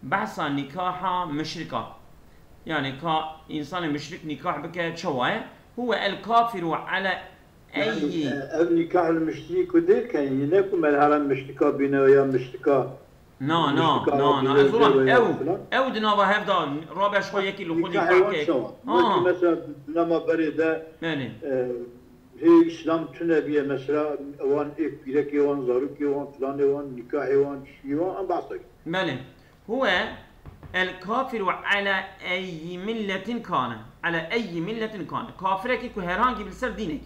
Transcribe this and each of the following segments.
بحثا نكاح مشركة يعني إنسان مشرك نكاح بك شوائع هو الكافر على أي يعني نكاح المشرك ودير كان ينكم الهرم مشركة بنا ويا مشركة نا أزولان أو دنابا هفدا رابع شوية كي لخود نكاح نكاح حيوان كيك شوا وكي مثلا لما بريده يعني هي إسلام تنبيه مثلا وان إفكارك وان زاروك وان فلان وان نكاح وان شيء وان أم بعصك بله هو الكافر على أي ملة كان على أي ملة كان كافرك كهرانجي بالسر دينك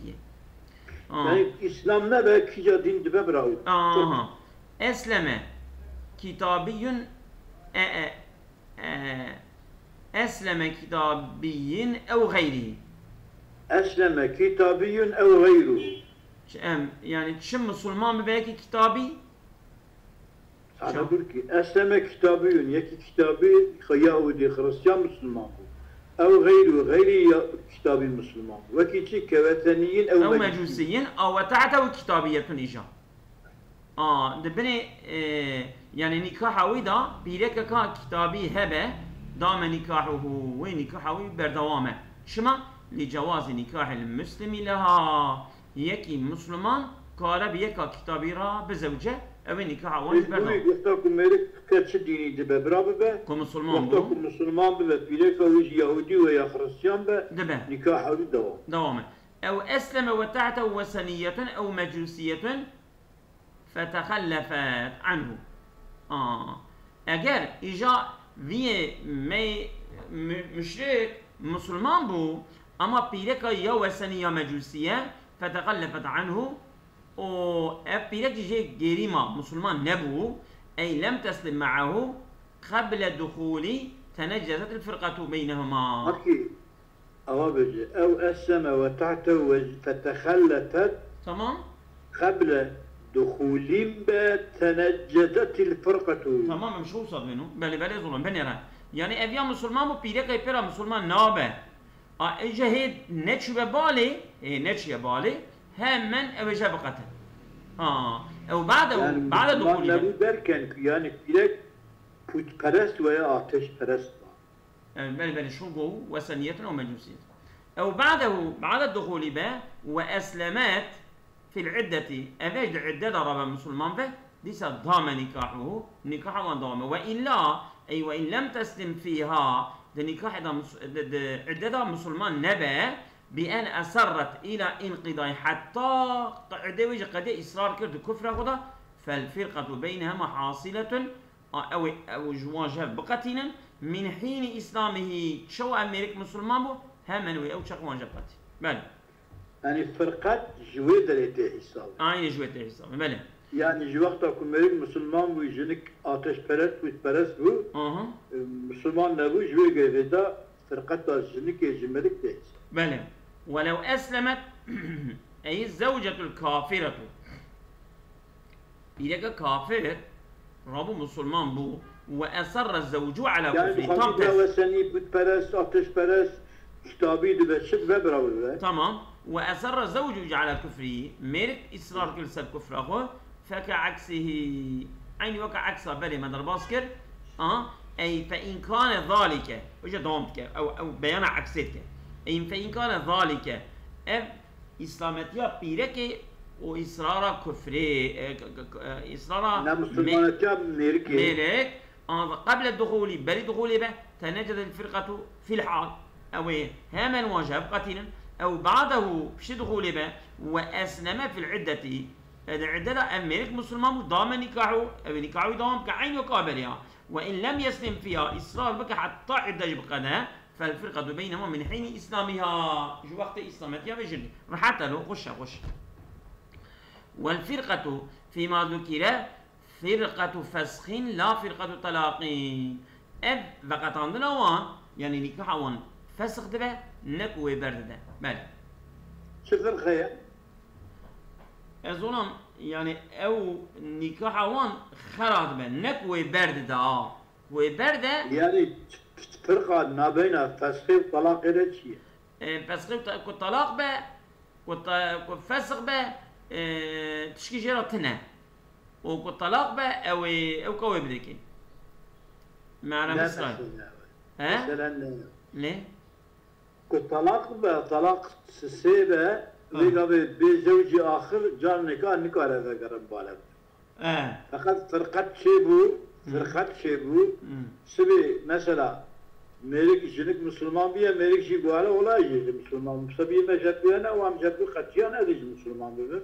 يعني إسلام نبى كي دين دبا براو أسلم كتابي أسلم كتابي أو غيره أسلم كتابي أو غيره يعني تشم مسلمان بباكي كتابي أنا أقول لك أسلم كتابي يكي كتابي يهودي خريستيان مسلمان أو غير كتابي مسلمان وكي كوثنيين أو مجوسيين أو تعتوا كتابية إيجا دبني يعني نكاحوي دا بيرك كان كتابي هبه دام نكاحه ونكاحوي بردوامه شما لجواز نكاح المسلم لها يكي مسلمان قال بيكا كتابي را بزوجه او نكاح وان بردوامه يختاركم مالك كاتش ديني دبا برابه كمسلمان بو يختاركم مسلمان ببا بيرك ويجي يهودي ويا خريستيان دبا نكاحه دوامه او اسلم وتعته وثنية او مجوسية فتخلفت عنه اگر اجا وی می مشرك مسلمان بو اما بيرك يا وثني يا مجوسية فتخلفت عنه او بيرك جي غيرما مسلمان نبو اي لم تسلم معه قبل دخول تنجزت الفرقة بينهما اوكي او اسلم وتعته فتخلفت تمام قبل دخولهم تنجدت الفرقة تمام مش وصل منه بله ظلم بنيرا يعني افيا مسلمان مو بيرك يبرا مسلمان نابه اجا هيد نتش بالي نتش بالي هم من اوجا بقته او بعد يعني بعد دخولهم نبي بركن يعني بيرك پوت پرست ويا آتش پرست بله شو جو وثنية او مجوسية او بعد الدخول به واسلمت في العدة أفيد عدة ربا مسلمان به ليس ضام نكاحه نكاح ضامه وإلا أي وإن لم تسلم فيها نكاح عدة مسلمان نبا بأن أسرت إلى انقضاء حتى عدة وجه قد إصرار كرد كفر غدا فالفرقة بينهما حاصلة أو جواجه بقتنا من حين إسلامه شو أمريك مسلمان بو همن أو شق واجه بقتي بل يعني فرقات جويدة لتحساب جويدة لتحساب بله يعني جوقتا كمريك مسلمان بو جنك آتش پرست پرست بو مسلمان نبو جوي غيدا فرقات جنك جمرك تحساب بله ولو أسلمت أي الزوجة الكافرة إذا كافر رابو مسلمان بو وأصر الزوج على كفره يعني خمسة وسني بود پرست آتش پرست كتابي دبشت وبراول تمام وأصر الزوج على كفره ميرك إصرار كل سب كفره فكعكسه أين وكعكسه بلي مدر باسكر أي فإن كان ذلك وجه دامتك أو بيان عكستك أي فإن كان ذلك إسلامتيا بيرك وإصرار كفره إصرار مسلمانتيا ميرك قبل الدخول بل دخول به تنجد الفرقة في الحال أو هما واجب قتلا أو بعده بش دخول به وأسلم في العدة أمريك مسلمان ضام نكاحه أو نكاحه ضام كعين وكابرها وإن لم يسلم فيها إصرار بك حتى عدة يبقى فالفرقة بينهما من حين إسلامها جو وقت إسلامتها بجد حتى لو خش والفرقة فيما ذكر فرقة فسخ لا فرقة طلاق فقط عندنا وان يعني نكاح وان فسخ دبه نكوي برد ده بله شو فرقة أظن يعني أو نكاح وان خراد به نكوي برد ده وبرد يعني فرقة ما بين فسخ وطلاق إيه شيء فسخ وطلاق به وفسخ به تشكي جرى تنا والطلاق به أو كوي بدكين معنى مصري ها مثلا ليه طلاق سيبه ويقابل بزوج آخر جار نكاح هذا قرب باله فقط فرقت شيبو سبي مثلا ملك جنك مسلمان بيه ملك جي بواله ولا يجي مسلمان سبي ما جاب بينا وام جاب خطيان هذا مسلمان بيه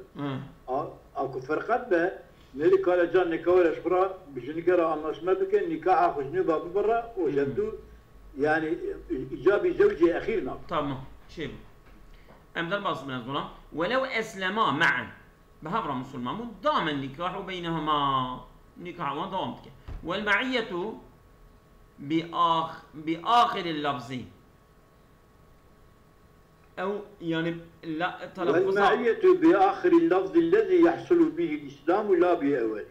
اكو فرقت به ملك قال جار نكاح ولا شكرا بجنك راه الناس ما بك نكاح خشني باب برا وجدوا يعني ايجابي زوجي اخيرا تمام شيبو أمثال باص من الظلام ولو أسلما معا بهبرة مسلمان دام النكاح بينهما نكاح ودامتك والمعية بآخر اللفظ أو يعني لا تلفظ والمعية بآخر اللفظ الذي يحصل به الإسلام لا بأوله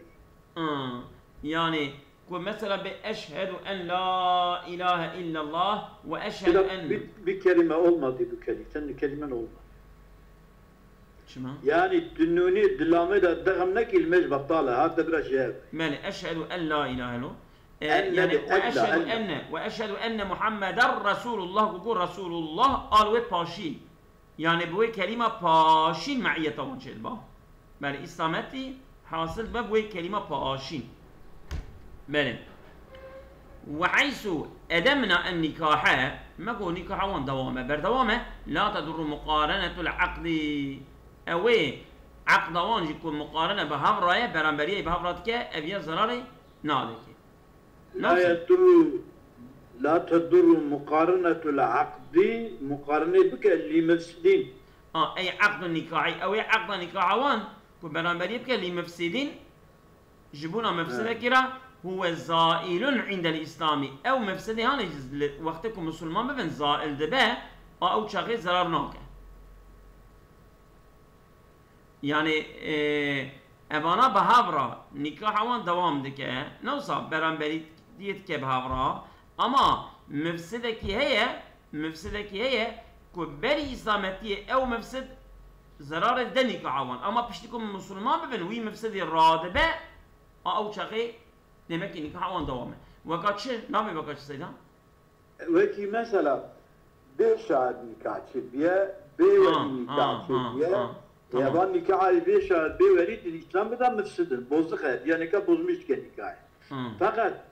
يعني مثلا بأشهد أن لا إله إلا الله وأشهد أن بكلمة olmadı bu kelime olmadı. شما؟ يعني الدنوني الدلامة دغمنا كلمة بطالة هذا برا شيء. مالي أشهد أن لا إله إلا يعني وأشهد أن محمد رسول الله وقول رسول الله قالوا باشين يعني بوي كلمة باشين معية طبعا شيء با مالي إسلامتي حاصل بوي كلمة باشين مالي وحيث أدمنا النكاح ما هو نكاح وان دوامه بردوامه لا تضر مقارنة العقد أوي عقد وان يكون مقارنة بهفراية برانبرية بهفراتك أبيا زراري نالك لا تضر مقارنة العقد مقارنة بك اللي مفسدين أي عقد النكاحي أو عقد النكاح وان يكون برانبرية بك اللي مفسدين جبونا مفسدة كرا هو زائل عند الإسلام أو مفسده هاني وقتكم مسلمان ببن زائل دبا أو شغي زرار ناكه يعني أبانا بهابرا نكاح وان دوام دكه نوصا برانبري ديت بهابرا أما مفسده كي هي كبري إسلامتية أو مفسد زرار الدنيكاح وان أما بشتكم مسلمان ببن وي مفسده رادبه أو شغي demek nikah on devamı. Vakatçı ne mi vakatçı Seydan? Vaki mesela bir şahit nikahçı diye, bir veli nikahçı diye. Yaban nikahı bir şahit, bir veli İslam'da mefsidin, bozuk et. Yani nikah bozmuşken nikahı. Fakat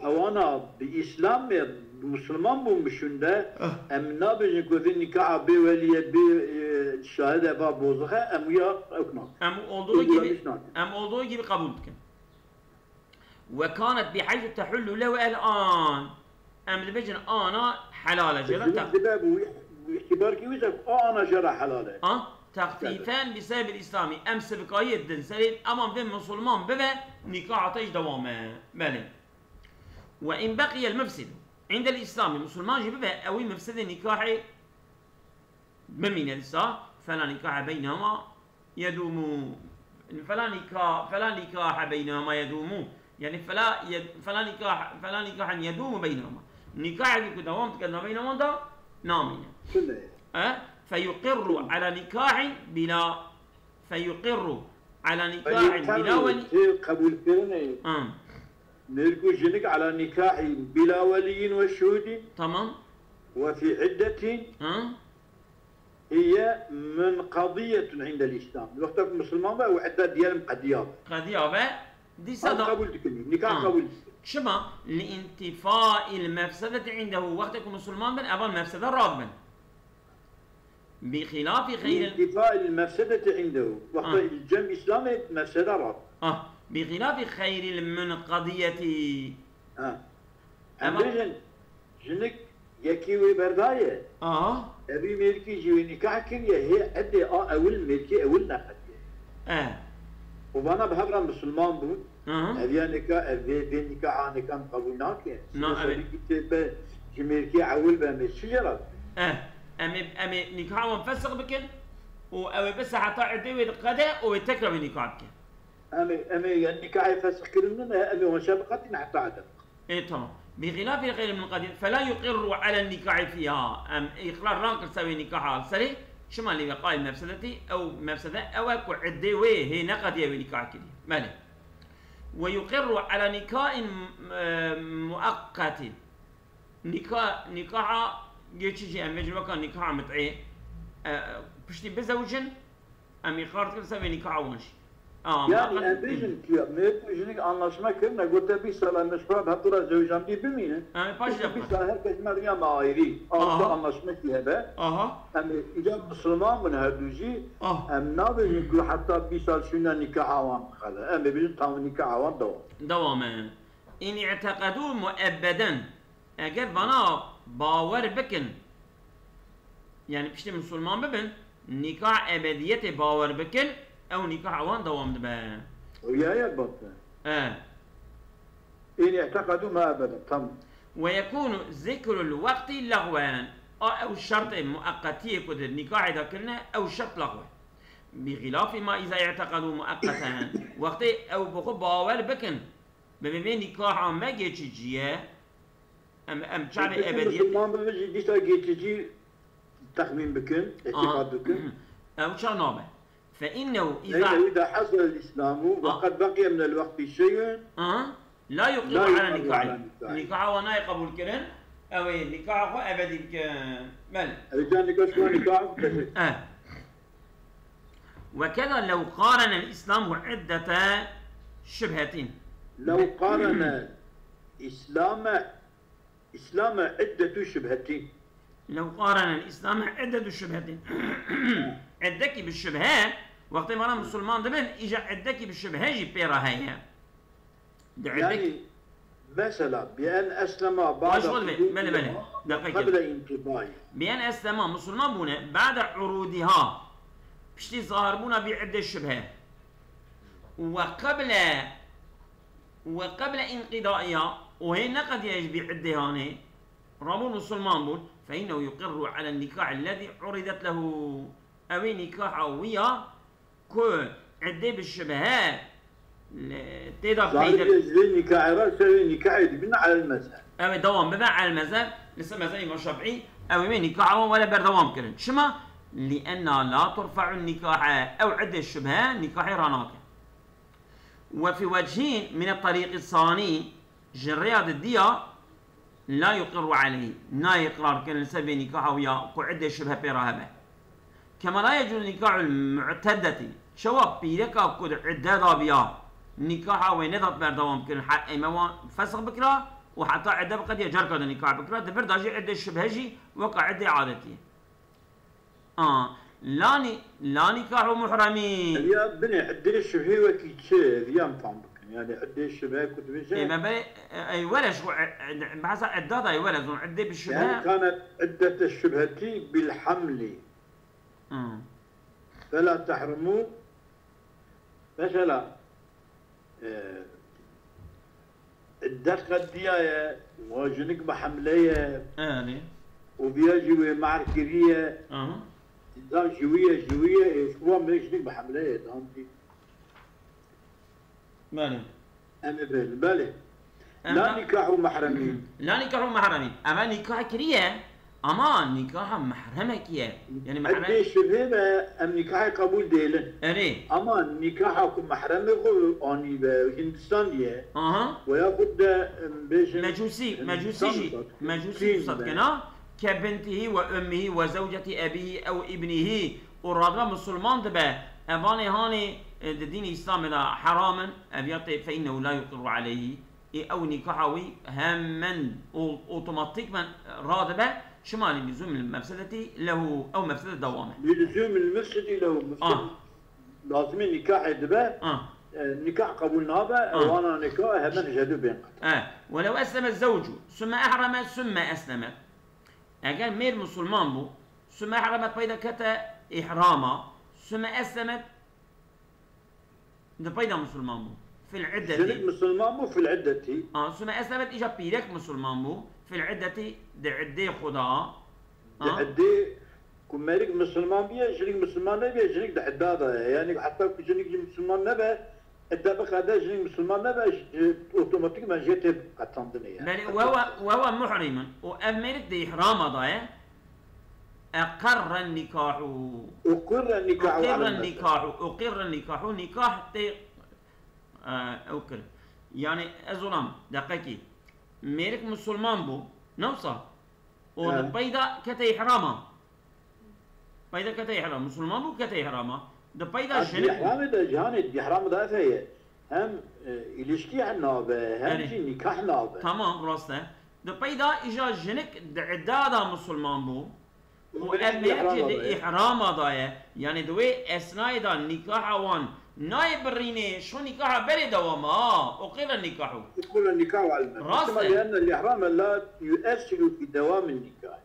avana bir İslam ve Müslüman bulmuşunda em ne yapacak ki nikah bir veliye bir şahit eva bozuk et em ya okuma. Em olduğu gibi kabul etkin. وكانت بحيث تحل له الآن أم بيجن أنا حلالة جرا باعتبار كيف أنا جرا حلالة تخفيفان بسبب الإسلام أم سبقاية الدين سليم أمام بين مسلمان ببا نكاح تيج دوامه بله وإن بقي المفسد عند الإسلام مسلمان ببا أو مفسد نكاح من الإسلام فلا نكاح بينهما يدوم فلا نكاح بينهما يدوم يعني فلا نكاح يدوم بينهما نكاح يكون دوام تكلم بينهما ده نامين فيقر على نكاح بلا ولي قبول كرني نرجو جنك على نكاح بلا ولي وشهود تمام وفي عدة هي من قضية عند الإسلام وقت المسلمان بقى وعدة ديال قضية دي صدق قبول تكلم نكاح قبول شما لانتفاء المفسدة عنده وقتكم مسلمان بن أبا المفسدة راغبا بخلاف خير انتفاء المفسدة عنده وقت الجمع الإسلامي مفسدة راغب بخلاف خير المنقضية أما جنك يكيوي برداية أبي ملكي جوي نكاح كريه هي أدي أول ملكي أول نقد وبانا بهبرا مسلمان بود أبيا نكاح أبي نكاح نكاح قبول ناكين أبي كتب جميركي عول بهم الشجرة أمي نكاح منفسق بكن وأبي بس حتى عدوي القداء ويتكرم نكاحك أمي النكاح يفسق كلنا أمي وشابقتنا حتى عدم إيه تمام بخلاف غير من القديم فلا يقر على النكاح فيها إقرار رانك تسوي نكاح سري شما اللي بقاي مفسدتي أو مفسدة أو أكو عدوي هي نقد يوي نكاح كده مالي ويقر على نكاح مؤقت نكاح يجي أم يجي وكان نكاح متعي بشتي بزوجن أم يقارن كل سوي نكاح ونش yani envision ki mevcut anlaşma kırına götür bir sala meşruat hatta zevcam diye bilmeyin. Bir sala herkes Meryem ayrı. Altta anlaşma ki be. Hem icab Müslüman mı her düzi. Hem ne bileyim ki hatta bir sala şundan nikah avan kala. Hem bizim tam nikah avan devam. Devam. İn i'tekadu müebbeden. Eğer bana باور بکن yani pişti Müslüman bibin nikah ebediyete باور بکن او nikah avan devam dibe. وياي بطل. إن اعتقدوا ما أبدا تم. ويكون ذكر الوقت لغوا أو شرط مؤقتية كد النكاح إذا كنا أو شرط لغوا بخلاف ما إذا اعتقدوا مؤقتا وقت أو بخو باور بكن بمين نكاح ما جيتشيجية أم شعب أبدية. ما بيجي ديسا جيتشيجي تخمين بكن اعتقاد بكن. أو شنابه. فإنه إذا حصل الإسلام وقد بقي من الوقت شيء لا يقر على نكاحه نكاحه ونا يقبل كرن أو نكاحه أبدي بل رجال نكاحه وكذا لو قارن الإسلام عدة شبهتين لو قارن إسلام عدة شبهتين لو قارن الإسلام عدة شبهتين عدكي بالشبهات وقت مرة مسلمان دبن إجا عدكي بالشبهة جي بيرا هي يعني مثلا بأن أسلم بعد قبل انقضائه بأن أسلم مسلمان بونا بعد عروضها بشتي ظاهر بونا بعدة الشبهة وقبل انقضائها وهي نقد يجي بعدة هاني رابو مسلمان بون فإنه يقر على النكاح الذي عرضت له أو نكاح ويا كو عدة بالشبهات تقدر تقدر نكاح رأسه نكاح يدبنا على المذهب أو دوام ببع على المذهب لسه مذهب الشافعي أو مين نكاح ولا بردوام كرن شما لأن لا ترفع النكاح أو عدة الشبهات نكاح راناك وفي وجهين من الطريق الثاني جرياد الدية لا يقر عليه لا إقرار كان لسبب نكاح ويا كو عدة الشبهة بيرهبه كما لا يجوز نكاح المعتدة شواب بيركا كود عدة بيا نكاح وينضط بردوام كن حق إمام فسخ بكرة وحتى عدة بقد يجر كذا نكاح بكرة دبر داجي عدة شبهجي وقع عدة عادتي لا نكاح محرمين يا بني عدة الشبهة وكيتشي ذيام فهمك يعني عدة الشبهة كنت بيجي إيه ما بني أي ورش بحسب عدة أي ورش عدة بالشبهة يعني كانت عدة الشبهة بالحمل فلا تحرموا مثلا الدقة الدياية واجنك بحملية وبيجي معركرية نظام جوية شو ما يجنك بحملية دامتي مالي بالي لا نكاح محرمين لا نكاح محرمين أما نكاح كريه أما نكاح محرمك يعني محرم قديش شبهه أم نكاح قبول ديلن أما نكاحكم محرمه أني بهندستان ويأخذ مجوسي صدقنا كبنته وأمه وزوجة أبيه أو ابنه ورادنا مسلمان دبا أباني هاني الدين الإسلام إذا حراما أبيات فإنه لا يقر عليه أو نكاحوي هما أوتوماتيك من رادبه شمال لزوم المفسدة له أو مفسدة دوامه لزوم المفسدة له لازم نكاح دبا نكاح قبول نابا وانا نكاح هم نجدو بين ولو أسلم الزوج ثم أحرم ثم أسلمت أجل مير مسلمان بو ثم أحرمت بيدا كتا إحراما ثم أسلمت ده بيدا مسلمان بو في العدة جنك مسلمان بو في العدة ثم أسلمت إجا بيدك مسلمان بو في العدة ده عدة خدا ده عدة كمالك مسلمان بيا جنك مسلمان نبيا جنك ده عدة يعني حتى جنك مسلمان نبا الدبق هذا جنك مسلمان نبا أوتوماتيك ما جيت قطعندني يعني وهو محرم وأمرت ده إحرام ضايع أقر النكاح نكاح يعني أزولام دقيقي ميرك مسلمان بو نوصا وبيدا كتي حراما بيدا كتي حرام مسلمان بو كتي حراما ده بيدا شنو حرام ده جهان دي حرام ده فيه هم ilişki nabı hem ki nikah nabı tamam rasta ده بيدا إجا جنك عدادا مسلمان بو وأمريكا دي إحرام ضايع يعني دوي أثناء دا نكاح وان ناي بريني شو نكاح بري دوما أقيل النكاح يقول النكاح على المسلم لأن الإحرام لا يؤثر في دوام النكاح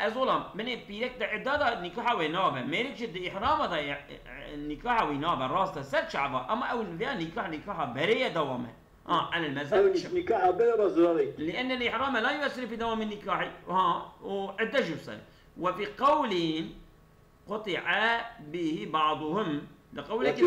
أزولام من بيرك دا عدادا نكاح وينابه ميرك جد إحرام ضايع نكاح وينابه راسته سد شعبه أما أول فيها نكاح بري دوامه على المذهب نكاح بري رزراري لأن الإحرام لا يؤثر في دوام النكاح وعدة جبسه وفي قول قطع به بعضهم لقولك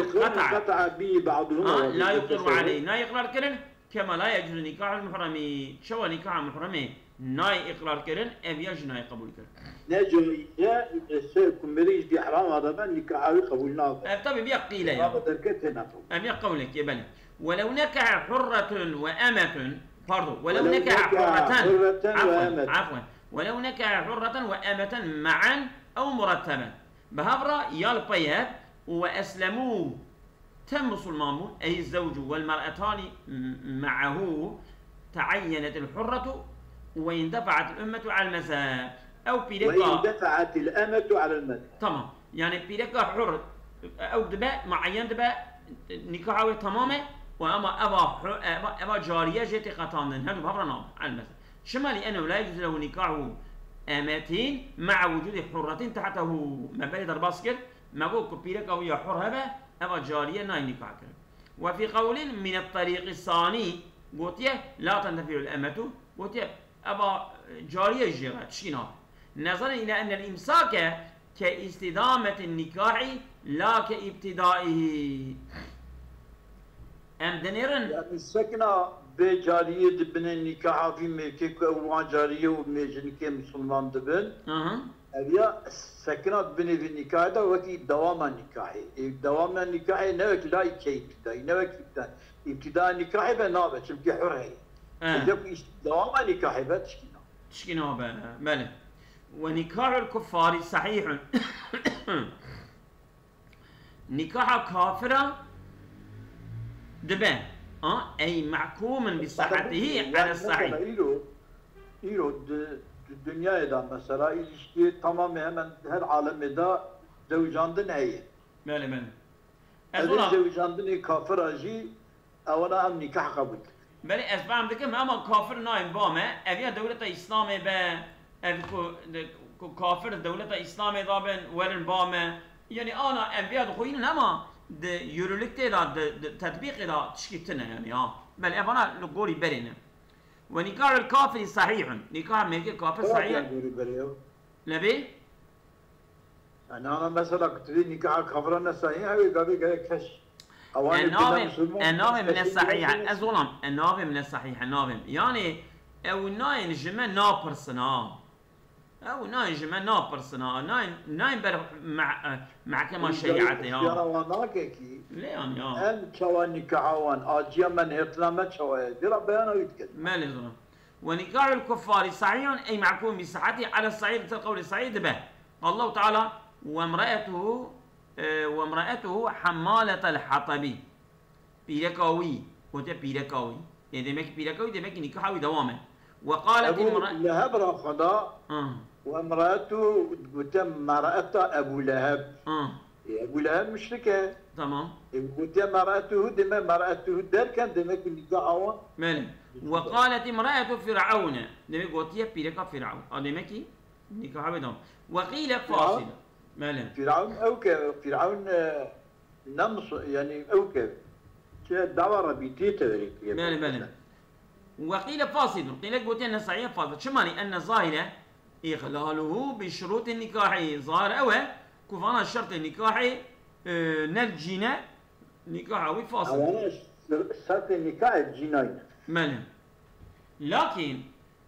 قطع به بعضهم لا يقر عليه لا إقرار كرن كما لا يجوز نكاح المحرم شو نكاح المحرم ناي إقرار كرن أم يجوز ناي قبول كرن نجو يا سيكون مريج دي حرام هذا من نكاحه قبولناه طبعا بيقيل يا أم يقولك يا بني ولو نكح حرة وأمة برضو ولو نكح حرة عفوا ولو نكح حرة وأمة معا أو مرتبا بهبرا يالبيات وأسلموه تم مسلمان أي الزوج والمرأتان معه تعينت الحرة وإن دفعت الأمة على المذهب أو بيركا وإن دفعت الأمة على المذهب تمام يعني بيركا حر أو دباء معين دباء نكاحه تماما وأما أبا جارية جيتي قطاندن هذا بهبرا نام على المذهب شما لأنه لا يجوز له نكاح أمتين مع وجود حرتين تحته مبالي درباسكر ما قول كبيرك أو يا حر هذا أما جارية ناي نكاح كرن وفي قول من الطريق الثاني قلت لا تنتفع الأمة قلت أبا جارية جيرات شينا نظرا إلى أن الإمساك كاستدامة النكاح لا كابتدائه أم دنيرن يعني السكنة بجارية دبن النكاح في ميكيك وان جارية وميجنكي مسلمان دبن أبيا سكنة دبن في النكاح ده وكي دوام النكاح دوام النكاح نوك لا يكيبتاي نوك ابتداء النكاح بنابه شبكي حرية يجب دوام النكاح تشكينا بله ونكاح الكفار صحيح نكاح كافرة دبان أي محكوم بصحته على الصحيح إيرو الدنيا دا مثلا ilişki tamam hemen her alemde zevcandın heye. بله هذا زوجاندن كافر أجي أولا أم نكاح قبول. بله أسباب دكم أما كافر نايم بامه أبيا دولة إسلامي با أبيكو كافر دولة إسلامي دابن ورن بامه يعني أنا أبيا دخوين أما د يورولكتي لا د تطبيق لا تشكيتنا يعني بل أنا لقولي برينا ونكاح الكافر صحيح نكاح ملك الكافر صحيح لبي أنا مثلا قلت لي نكاح كافرنا صحيح قبل كش النوم من الصحيح أظلم النوم من الصحيح النوم يعني أو ناين جمع نابرسنا أو ناين جمع نابرسنا ناين بر مع كما شريعته يا رواناكي ليه يعني أن شوان نكاحوان أجيا من إطلامات شوان درا بيانا يتكلم ما لزنا ونكاح الكفار صحيح أي معكوم بصحته على الصعيد القول الصعيد به الله تعالى وامرأته حمالة الحطب بيركاوي وده بيركاوي يعني دمك بيركاوي دمك نكاحوي دوامه وقالت المرأة لهب رافضة وامرأته وتم مرأته أبو لهب أبو لهب مشركة تمام وتم مرأته دار كان دمك نكاحوان ماله وقالت امرأة فرعون دمك وتيه بيركا فرعون دمك نكاحوي دوام وقيل فاصلة ماله فرعون أوكي فرعون نمص يعني أوكي دعوة ربيتي تدريك ماله وقيل فاسد قيل قلت أن صحيح فاسد شمالي أن الظاهرة إخلاله بشروط النكاح ظاهر أوه كفانا الشرط النكاحي نرجينا نكاحوي فاسد أولا شرط النكاح الجناين ماله لكن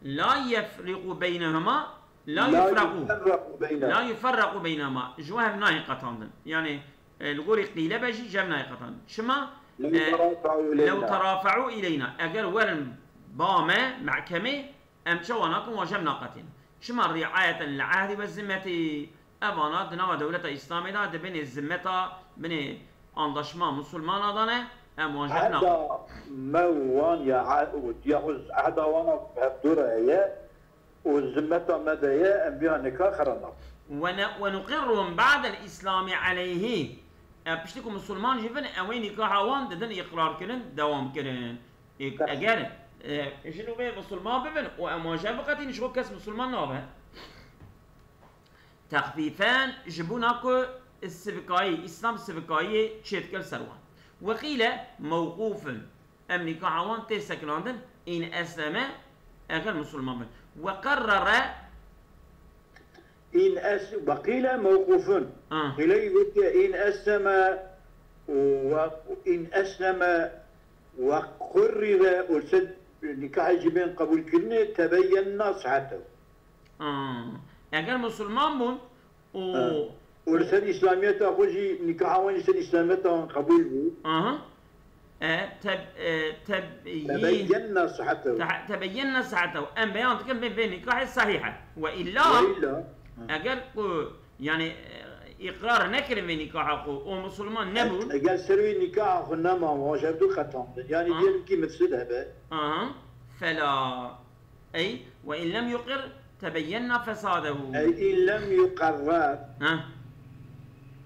لا يفرق بينهما لا يفرق بينهما جواب ناهي قطاندن يعني الغوري قيل بجي جاب ناهي قطاندن شما لو ترافعوا إلينا أجر ورن باما محكمة أم شواناكم وجمنا قتين شما رعاية العهد والذمة أبانا دنا ودولة إسلامي دا بين الذمة بين أنضشما مسلمان دانا أم وجمنا هذا موان يأخذ هذا وانا بهدورة هي والذمة مدى هي أم بها نكاح خرنا ونقرهم بعد الإسلام عليه بشتكم مسلمان جيفن أوين نكاح وان ددن إقرار كرن دوام كرن أجر شنو بين مسلمان ببن وأمواجه بقتين شو كاس مسلمان نابه تخفيفان جبوناكو السبكاية إسلام السبكاية شيتكل سروان وقيل موقوف أم نكاح وان تسكناندن إن أسلم أجر مسلمان بن وقرر وقيل موقوف إليه إن أسلم وقرر ورسد نكاح جبين قبول كلمة تبين صحته. أجر مسلمان بون ورسد إسلاميته أخوجي نكاح وان يسد إسلاميته قبول بو. تبين صحته. تبين صحته. أم بيان تكلم بين نكاح الصحيحة وإلا أجر يعني إقرار نكر من نكاحه ومسلمان نبون أجل سروي نكاحه نما وجبدو ختم يعني ديال كي مفسدها به فلا أي وإن لم يقر تبين فساده أي إن لم يقرر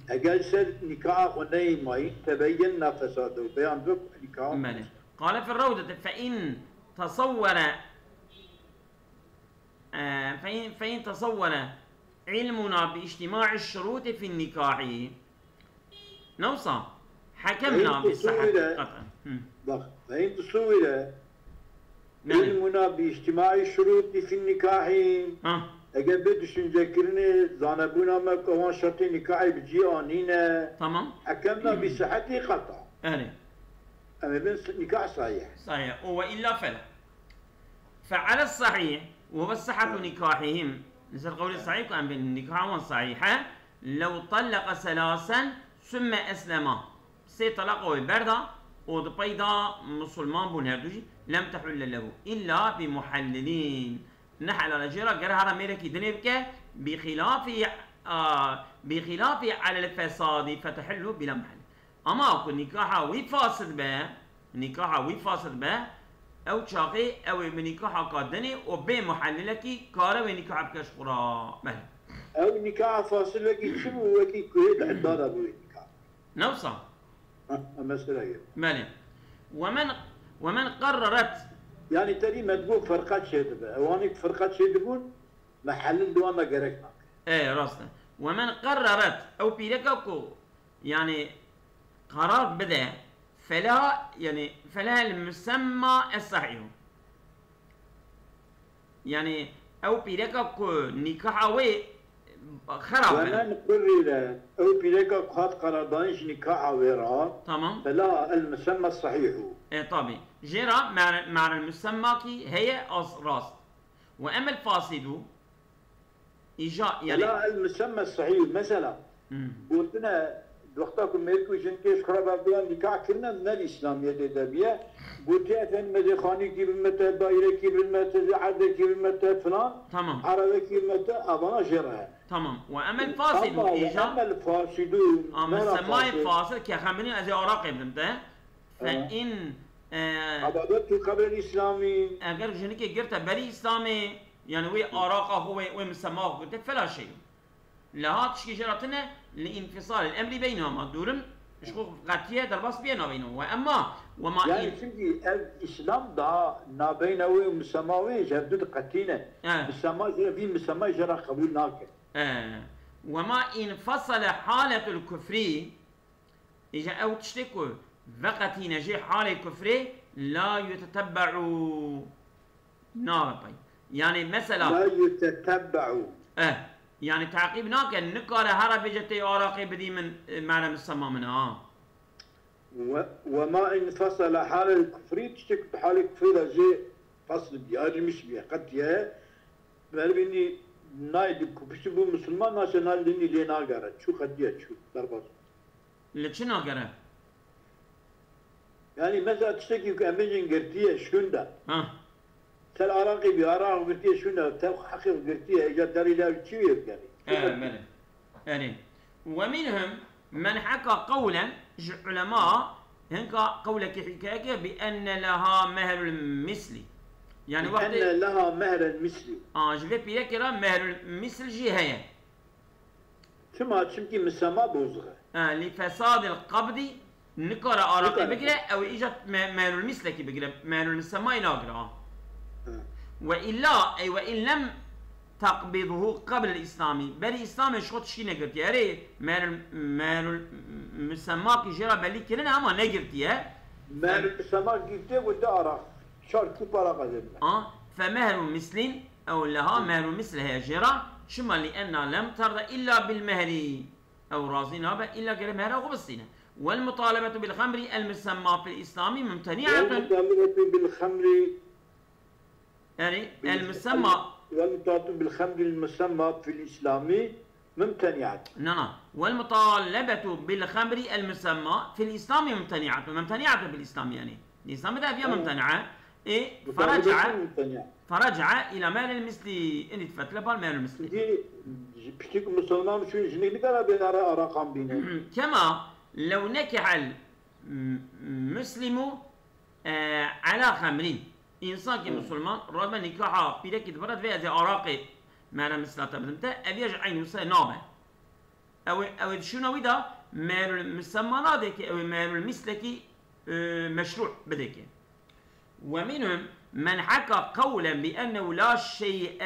أجل سر نكاحه نيماي تبين فساده بيان دوك نكاحه قال في الروضة فإن تصور علمنا باجتماع الشروط في النكاح نوصى حكمنا بصحة القطع فإن تصور علمنا باجتماع الشروط في النكاح اگر بدشون ذكرني زانبونا ما كوان شرط نكاح بجي آنينا تمام حكمنا بصحة قطع أما بين نكاح صحيح وإلا فلا فعلى الصحيح وهو صحة نكاحهم مثل قول الصحيح كان بين النكاح صحيحة لو طلق ثلاثا ثم أسلما سي طلقوا بردا وبيضا مسلمان بنهردوجي لم تحل له إلا بمحللين نحل على جرى جرى ميركي دنيبك بخلاف على الفساد فتحل بلا محل أما أكو نكاح وفاسد به او شاقي او بنكاح قادني وبين محللكي كاره ونكاح بكش قرا مهل او نكاح فاصل لكي شنو وكي كويت عداد ابو نكاح نوصى مسألة مالي ومن قررت يعني تري مدبوك فرقات شيدبه اوانيك فرقات شيدبون محل دوما جركنا راسنا ومن قررت او بيركوكو يعني قرار بدا فلا المسمى الصحيح يعني او بيركوكو نكاحوي خراب ومن قرر او بيركوكو خاط قراردانش نكاحوي را تمام فلا المسمى الصحيح طبعا جرى مع المسمى كي هي راس واما الفاسد اجا يعني لا المسمى الصحيح مثلا قلتنا وقتاكم ميركو جنكيش خراب بيان نكاح كنا من الإسلامية دبيه قلت أثن مدخاني كي بالمتى دايرة كي بالمتى عدة كي بالمتى فلان تمام عربة كي بالمتى أبانا جرها تمام وأما الفاسد إيجا أما الفاسد أما السماء الفاسد كخمني أزي أوراق ابنته فإن عبادته قبل الإسلامي أجر جنكي جرت بري إسلامي يعني وي أوراقه هو ومسماه قلت فلا شيء لها تشكي جراتنا لانفصال الامر بينهما دورم شكو قاتيه درباس بينهم وما يعني شنقي الاسلام دا نابينوي ومسماوي جبدو قتينه مسما في مسما جرى قبول ناك وما انفصل حالة الكفر اجا او تشتكو وقتي نجي حالة الكفر لا يتتبع نابي يعني مثلا لا يتتبع يعني تعقيب ناكن نكاره هرب جتي اوراقي بدي من معنى مسمى منها وما انفصل حال الكفر تشتك بحال الكفر زي فصل بيار مش بيه قد يا بلبني نايد كبشبو مسلمان ناشنال ديني لينا غارت شو قد يا شو درباز لشنو غاره يعني مثلا تشتكي كأمين قرتيه شكوندا تل عراقي بعراق قرتيه شكوندا تل حقيق قرتيه إجا داري لا تشويه يعني ماله يعني ومنهم من حكى قولا علماء هنك قولك حكاية بأن لها مهر المثلي يعني وقت أن لها مهر المثلي je vais payer كلا مهر المثل جهة شمكي مسمى بوزغة لفساد القبض نقرأ عراقي بقرأ أو إجت مهر المثل كي بقرأ مهر المسمى ينقرأ وإلا أي وإن لم تقبضه قبل الإسلامي بل الإسلامي شو تشكي نقرتي أري مهر المسمى كي جرى بلي كلنا أما نقرتيه مهر المسمى قلتيه وده عراق شرط كبارا قدمنا فمهر مثل أو لها مهر مثل هي جرى شما لأن لم ترضى إلا بالمهر أو راضين به إلا غير مهر أو غبصينه والمطالبة بالخمر المسمى في الإسلام ممتنعة والمطالبة بالخمر يعني المسمى والمطالبة بالخمر المسمى في الإسلام ممتنعة نعم والمطالبة بالخمر المسمى في الإسلام ممتنعة بالإسلام يعني الإسلام ده فيها ممتنعة إيه فرجع إلى مال المثلي إني تفتل بالمال المثلي دي بشتيك مسلمان شو جنيك نقرأ بنرى رقم بينه كما لو نكح المسلم على خمر إنسان كمسلمان رغم نكاحه بيدك تبرد فيها زي عراقي مال المثلى تبدمته أبيج عين يصير نابه أو شنو وده مال المسمى نادك أو مال المثلكي مشروع بدك ومنهم من حكى قولا بأنه لا شيء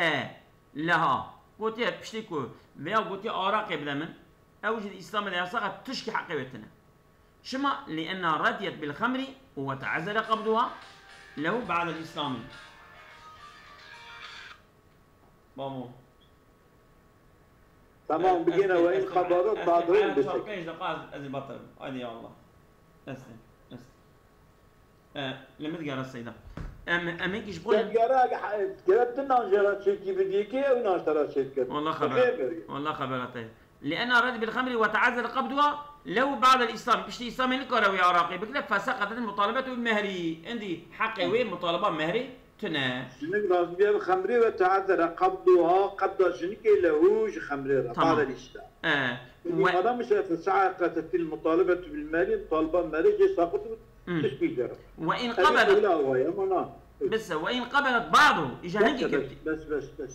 لها قلت يا بشتكو بيا قلت يا عراقي بدمن أوجد الإسلام إذا سقط تشكي حقيقتنا شما لأنها رضيت بالخمر وتعزل قبضها له بعد الإسلام مامو تمام بقينا وإن خبرت بعضهم بسك ايش دقائق أزي بطل هذه يا الله أسلم لما تقرأ السيدة أميك إيش بقول قرأت الناجرة شيكي بديكي أو ناشترى شيكي والله خبرته لأنها رد بالخمر وتعذر قبضها لو بعد الإسلام بشتي إسلام نكروي عراقي بكلك فسقطت المطالبة بالمهري عندي حقي وين مطالبة مهري تنا شنك لازم بيها الخمر وتعذر قبضها قبضها شنك لهوش خمر بعد الإسلام هذا مش فسقطت المطالبة بالمهري مطالبة مهري جي سقطت تشكي جرب وإن قبلت بس وإن قبلت بعضه إجا هنجي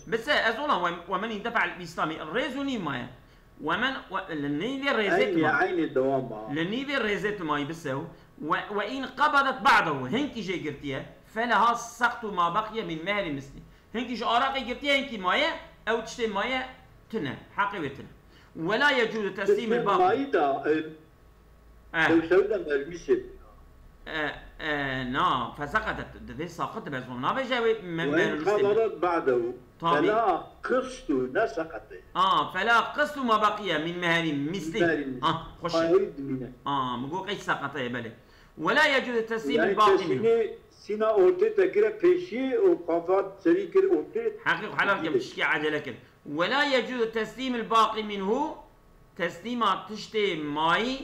بس أزولا ومن يدفع الإسلامي الريزوني مايا ومن لنيدي الريزيت عين الدوام لنيدي الريزيت ماي بسه وإن قبلت بعضه هنكي جي قرتيه فلها سقط ما بقي من مهر مثلي هنكي جو عراقي قرتيه هنكي مايا أو تشتي مايا تنا حقي وتنا ولا يجوز تسليم الباقي لو سودا المثل نعم فسقطت دي سقطت بس ما بيجاوب وإن قبلت بعده فلا قسط نسقط فلا قسط ما بقي من مهر مثلي خش مقول ايش سقط يا بلد ولا يجوز تسليم الباقي منه سينا أوتي تكره بيشي وقفات سريكر أوتي حقيقة حلال كم تشكي عجلة كده ولا يجوز تسليم الباقي منه تسليمات تشتي ماي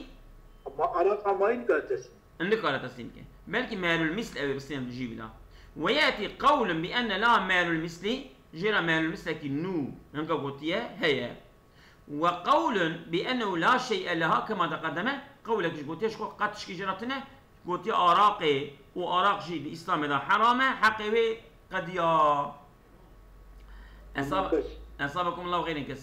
ما أراك ماي كتسليم عندك على تسليم كده بلكي مال المثل أو بسليم تجيب له ويأتي قول بأن لا مال المثل جرى مال المثل كنو هنك قلتيه هي وقول بأنه لا شيء لها كما تقدم قولك قلتيه شكو قد تشكي جرتنا قلتيه أراقي وأراق شيء الإسلام إذا حرام حقي قد يا أصابكم الله خير كثير